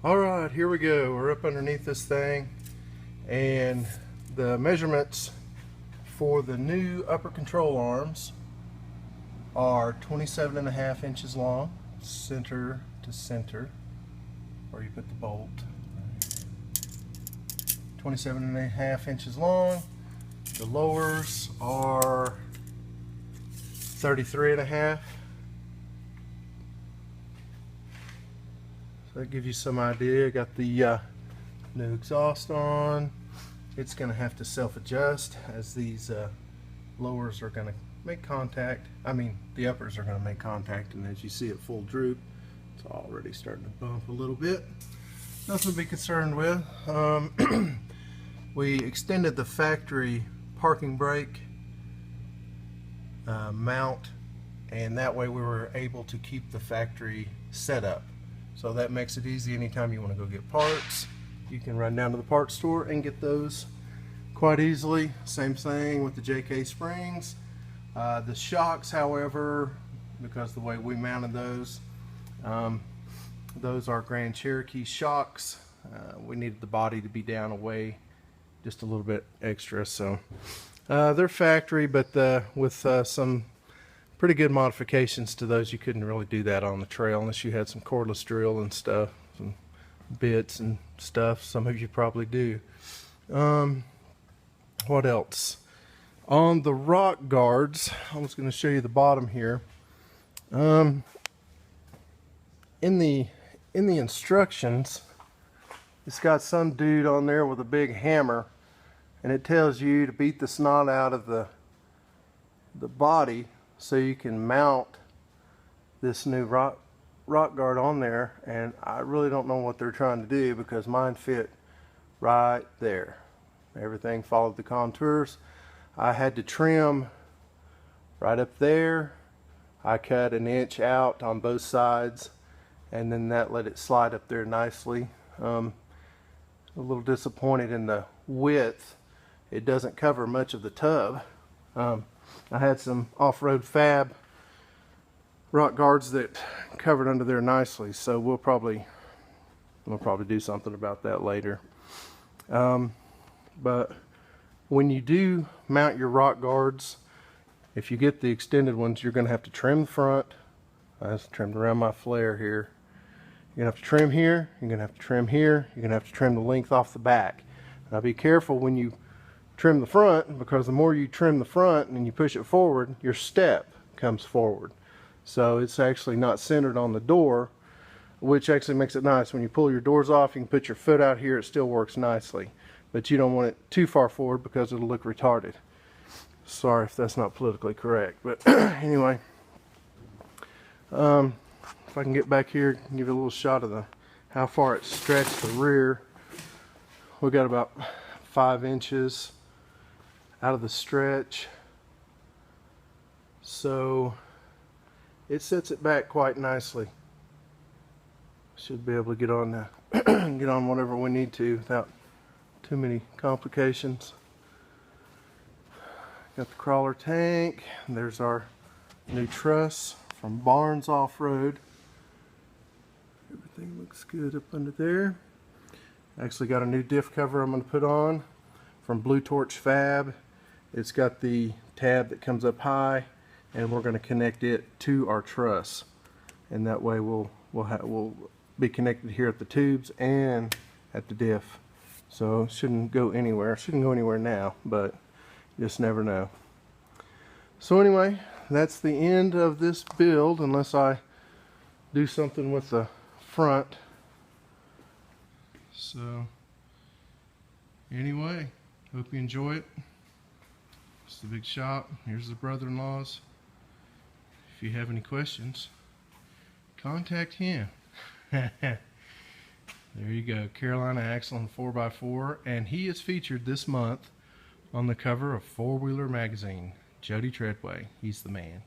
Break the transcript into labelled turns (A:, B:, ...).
A: Alright, here we go. We're up underneath this thing, and the measurements for the new upper control arms are 27.5 inches long, center to center, where you put the bolt. 27.5 inches long. The lowers are 33.5. So that gives you some idea. Got the new exhaust on. It's going to have to self-adjust as these lowers are going to make contact. I mean, the uppers are going to make contact, and as you see at full droop, it's already starting to bump a little bit. Nothing to be concerned with. We extended the factory parking brake mount, and that way we were able to keep the factory setup. So that makes it easy anytime you want to go get parts. You can run down to the parts store and get those quite easily. Same thing with the JK springs. The shocks, however, because the way we mounted those are Grand Cherokee shocks. We needed the body to be down away just a little bit extra, so they're factory, but with some pretty good modifications to those. You couldn't really do that on the trail unless you had some cordless drill and stuff, some bits and stuff. Some of you probably do. What else? On the rock guards, I was going to show you the bottom here. In the instructions, it's got some dude on there with a big hammer, and it tells you to beat the snot out of the body so you can mount this new rock guard on there. And I really don't know what they're trying to do, because mine fit right there. Everything followed the contours. I had to trim right up there. I cut an inch out on both sides, and then that let it slide up there nicely. A little disappointed in the width. It doesn't cover much of the tub. I had some off-road fab rock guards that covered under there nicely, so we'll probably do something about that later. But when you do mount your rock guards, if you get the extended ones, you're going to have to trim the front. I just trimmed around my flare here. You're going to have to trim here, you're going to have to trim here, you're going to have to trim the length off the back. Now be careful when you trim the front, because the more you trim the front and you push it forward, your step comes forward. So it's actually not centered on the door, which actually makes it nice. When you pull your doors off, you can put your foot out here, it still works nicely. But you don't want it too far forward because it'll look retarded. Sorry if that's not politically correct, but anyway. If I can get back here and give you a little shot of how far it stretched the rear. We got about 5 inches out of the stretch, so it sets it back quite nicely. Should be able to get on get on whatever we need to without too many complications. Got the crawler tank. There's our new truss from Barnes Off-Road. Everything looks good up under there. Actually got a new diff cover I'm going to put on from Blue Torch Fab. It's got the tab that comes up high, and we're going to connect it to our truss, and that way we'll be connected here at the tubes and at the diff. So it shouldn't go anywhere. It shouldn't go anywhere now, but you just never know. So anyway, that's the end of this build, unless I do something with the front. So anyway, hope you enjoy it. It's the big shop. Here's the brother-in-laws. If you have any questions, contact him. There you go, Carolina Axle and 4x4, and he is featured this month on the cover of 4 Wheeler magazine. Jody Treadway, he's the man.